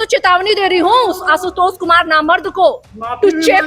तो चेतावनी दे रही हूँ उस आशुतोष कुमार नामर्द को, टुच्चे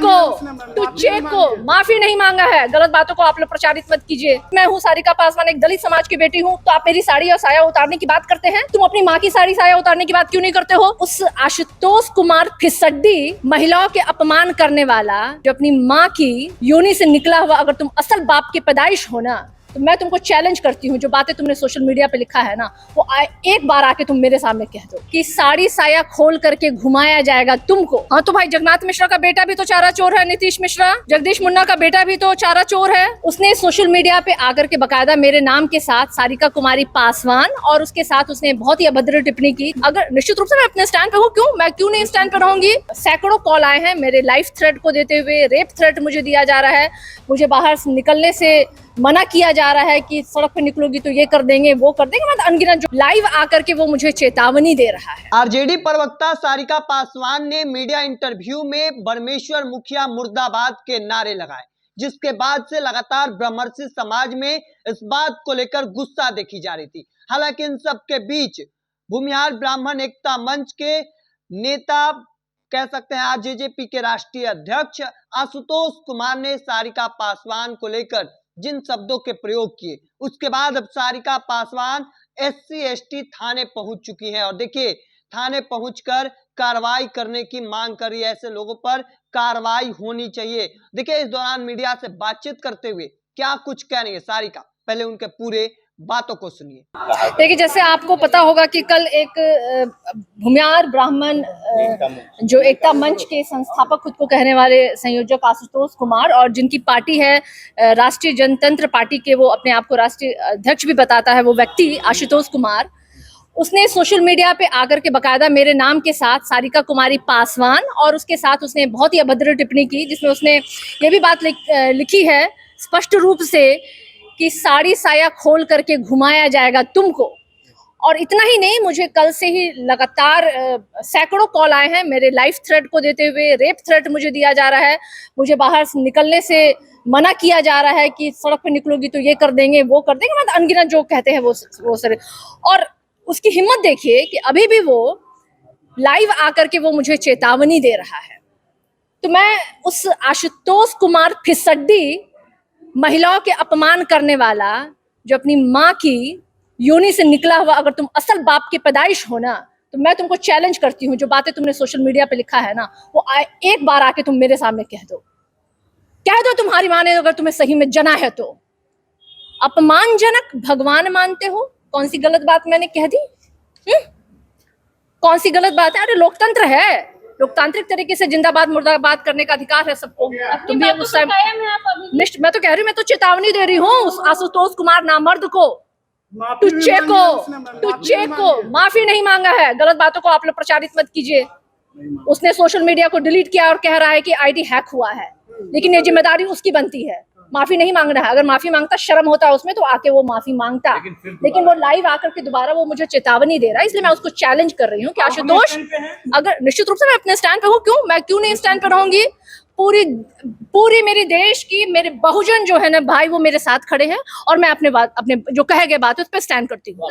को माफी नहीं मांगा है। गलत बातों को आप लोग प्रचारित मत कीजिए। मैं हूँ सारिका पासवान, एक दलित समाज की बेटी हूँ, तो आप मेरी साड़ी और साया उतारने की बात करते हैं। तुम अपनी माँ की साड़ी साया उतारने की बात क्यों नहीं करते हो? उस आशुतोष कुमार फिसड्डी, महिलाओं के अपमान करने वाला, जो अपनी माँ की योनि से निकला हुआ, अगर तुम असल बाप की पैदाइश हो ना, तो मैं तुमको चैलेंज करती हूँ, जो बातें तुमने सोशल मीडिया पे लिखा है ना, वो एक बार आके तुम मेरे सामने कह दो कि साड़ी साया खोल करके घुमाया जाएगा तुमको। हाँ तो भाई, जगन्नाथ मिश्रा का बेटा भी तो चारा चोर है, नीतीश मिश्रा, जगदीश मुन्ना का बेटा भी तो चारा चोर है। उसने सोशल मीडिया पे आकर के बकायदा मेरे नाम के साथ सारिका कुमारी पासवान और उसके साथ उसने बहुत ही अभद्र टिप्पणी की। अगर निश्चित रूप से मैं अपने स्टैंड पे हूँ, मैं क्यों नहीं स्टैंड पे रहूंगी? सैकड़ों कॉल आए हैं मेरे लाइफ थ्रेट को देते हुए, रेप थ्रेट मुझे दिया जा रहा है, मुझे बाहर निकलने से मना किया जा रहा है कि सड़क पे निकलोगी तो ये कर देंगे, वो कर देंगे। मतलब अनगिनत जो लाइव आकर के वो मुझे चेतावनी दे रहा है। आरजेडी प्रवक्ता सारिका पासवान ने मीडिया इंटरव्यू में परमेश्वर मुखिया मुर्दाबाद के नारे लगाए, जिसके बाद से लगातार ब्रह्मर्षि समाज में इस बात को लेकर गुस्सा देखी जा रही थी। हालांकि इन सब के बीच भूमिहार ब्राह्मण एकता मंच के नेता, कह सकते हैं आज जेजेपी के राष्ट्रीय अध्यक्ष आशुतोष कुमार ने सारिका पासवान को लेकर जिन शब्दों के प्रयोग किए, उसके बाद अब सारिका पासवान SC/ST थाने पहुंच चुकी हैं और देखिए, थाने पहुंचकर कार्रवाई करने की मांग कर रही है। ऐसे लोगों पर कार्रवाई होनी चाहिए। देखिए, इस दौरान मीडिया से बातचीत करते हुए क्या कुछ कह रही है सारिका, पहले उनके पूरे बातों को सुनिए। देखिए, जैसे आपको पता होगा कि कल एक भूमिहार ब्राह्मण जो एकता मंच के संस्थापक खुद को कहने वाले संयोजक आशुतोष कुमार, और जिनकी पार्टी है राष्ट्रीय जनतंत्र पार्टी के, वो अपने आप को राष्ट्रीय अध्यक्ष भी बताता है, वो व्यक्ति आशुतोष कुमार, उसने सोशल मीडिया पे आकर के बकायदा मेरे नाम के साथ सारिका कुमारी पासवान और उसके साथ उसने बहुत ही अभद्र टिप्पणी की, जिसमें उसने ये भी बात लिखी है स्पष्ट रूप से कि साड़ी साया खोल करके घुमाया जाएगा तुमको। और इतना ही नहीं, मुझे कल से ही लगातार सैकड़ों कॉल आए हैं मेरे लाइफ थ्रेट को देते हुए, रेप थ्रेट मुझे दिया जा रहा है, मुझे बाहर निकलने से मना किया जा रहा है कि सड़क पे निकलोगी तो ये कर देंगे, वो कर देंगे। मतलब अनगिनत जो कहते हैं वो सर। और उसकी हिम्मत देखिए कि अभी भी वो लाइव आकर के वो मुझे चेतावनी दे रहा है। तो मैं उस आशुतोष कुमार फिसड्डी, महिलाओं के अपमान करने वाला, जो अपनी माँ की योनि से निकला हुआ, अगर तुम असल बाप की पैदाइश हो ना, तो मैं तुमको चैलेंज करती हूँ, जो बातें तुमने सोशल मीडिया पे लिखा है ना, वो एक बार आके तुम मेरे सामने कह दो तुम्हारी माँ ने अगर तुम्हें सही में जना है तो। अपमानजनक भगवान मानते हो? कौन सी गलत बात मैंने कह दी? कौन सी गलत बात है? अरे लोकतंत्र है, लोकतांत्रिक तरीके से जिंदाबाद मुर्दाबाद करने का अधिकार है सबको। तुम भी उस टाइम मैं तो कह रही हूँ, मैं तो चेतावनी दे रही हूँ उस आशुतोष कुमार नामर्द को, टुच्चे को माफी नहीं मांगा है। गलत बातों को आप लोग प्रचारित मत कीजिए। उसने सोशल मीडिया को डिलीट किया और कह रहा है कि आईडी हैक हुआ है, लेकिन ये जिम्मेदारी उसकी बनती है। माफी नहीं मांग रहा है। अगर माफी मांगता, शर्म होता उसमें, तो आके वो माफी मांगता, लेकिन वो लाइव आकर के दोबारा वो मुझे चेतावनी दे रहा है। इसलिए मैं उसको चैलेंज कर रही हूँ कि आशुतोष, अगर निश्चित रूप से मैं अपने स्टैंड पे हूँ, मैं क्यों नहीं स्टैंड पे रहूंगी? पूरी मेरे देश की, मेरे बहुजन जो है ना भाई, वो मेरे साथ खड़े हैं और मैं अपने जो कहे गए बात है उस पर स्टैंड करती हूँ।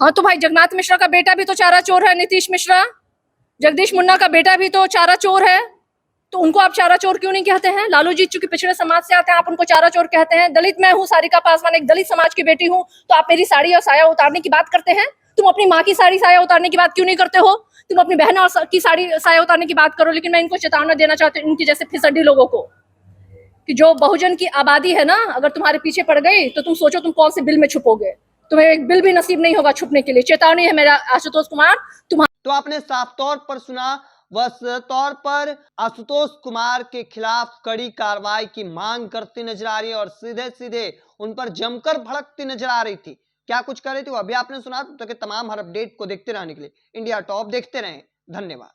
हाँ तो भाई, जगन्नाथ मिश्रा का बेटा भी तो चारा चोर है, नीतीश मिश्रा, जगदीश मुन्ना का बेटा भी तो चारा चोर है, तो उनको आप चारा चोर क्यों नहीं कहते हैं? लालू जी चूंकि पिछड़े समाज से आते हैं, आप उनको चारा चोर कहते हैं। दलित मैं हूँ, सारिका पासवान एक दलित समाज की बेटी हूँ, तो आप मेरी साड़ी और साया उतारने की बात करते हैं। तुम अपनी माँ की साड़ी साया उतारने की बात क्यों नहीं करते हो? तुम अपनी बहन और की साड़ी साया उतारने की बात करो। लेकिन मैं इनको चेतावनी देना चाहती हूँ, इनकी जैसे फिसड्डी लोगों को, कि जो बहुजन की आबादी है ना, अगर तुम्हारे पीछे पड़ गई तो तुम सोचो तुम कौन से बिल में छुपोगे। तुम्हें एक बिल भी नसीब नहीं होगा छुपने के लिए। चेतावनी है मेरा आशुतोष कुमार तुम्हारा। तो आपने साफ तौर पर सुना, बस तौर पर आशुतोष कुमार के खिलाफ कड़ी कार्रवाई की मांग करती नजर आ रही है और सीधे सीधे उन पर जमकर भड़कती नजर आ रही थी। क्या कुछ कर रही थी वो अभी आपने सुना। तो तमाम हर अपडेट को देखते रहने के लिए इंडिया टॉप देखते रहें। धन्यवाद।